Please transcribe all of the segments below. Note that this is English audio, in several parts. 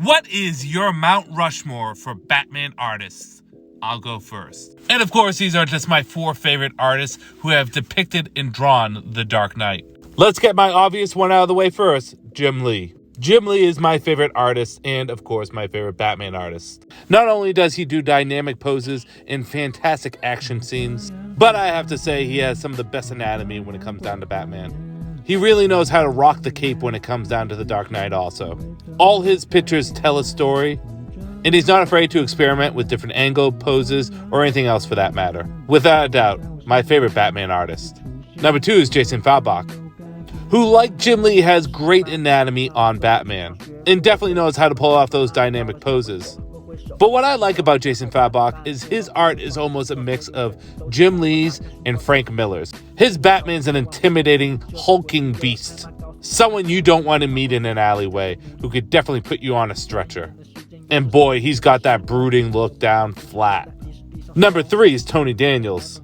What is your Mount Rushmore for Batman artists? I'll go first. And of course, these are just my 4 favorite artists who have depicted and drawn The Dark Knight. Let's get my obvious one out of the way first, Jim Lee. Jim Lee is my favorite artist and, of course, my favorite Batman artist. Not only does he do dynamic poses and fantastic action scenes, but I have to say he has some of the best anatomy when it comes down to Batman. He really knows how to rock the cape when it comes down to The Dark Knight also. All his pictures tell a story, and he's not afraid to experiment with different angle, poses, or anything else for that matter. Without a doubt, my favorite Batman artist. Number 2 is Jason Fabok, who, like Jim Lee, has great anatomy on Batman, and definitely knows how to pull off those dynamic poses. But what I like about Jason Fabok is his art is almost a mix of Jim Lee's and Frank Miller's. His Batman's an intimidating, hulking beast. Someone you don't want to meet in an alleyway, who could definitely put you on a stretcher. And boy, he's got that brooding look down flat. Number 3 is Tony Daniels.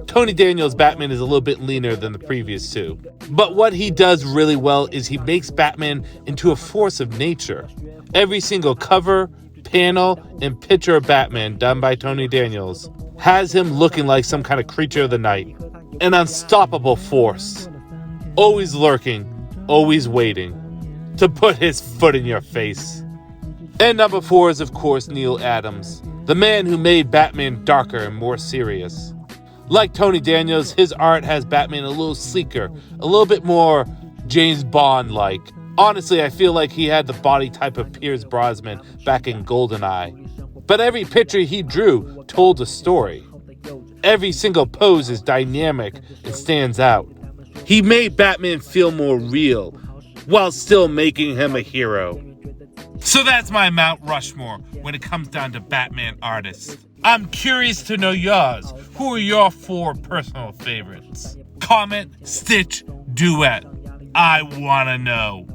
Tony Daniels' Batman is a little bit leaner than the previous 2. But what he does really well is he makes Batman into a force of nature. Every single cover, panel, and picture of Batman done by Tony Daniels has him looking like some kind of creature of the night. An unstoppable force. Always lurking, always waiting to put his foot in your face. And number 4 is, of course, Neil Adams, the man who made Batman darker and more serious. Like Tony Daniels, his art has Batman a little sleeker, a little bit more James Bond-like. Honestly, I feel like he had the body type of Pierce Brosnan back in GoldenEye. But every picture he drew told a story. Every single pose is dynamic and stands out. He made Batman feel more real, while still making him a hero. So that's my Mount Rushmore when it comes down to Batman artists. I'm curious to know yours. Who are your 4 personal favorites? Comment, stitch, duet. I wanna know.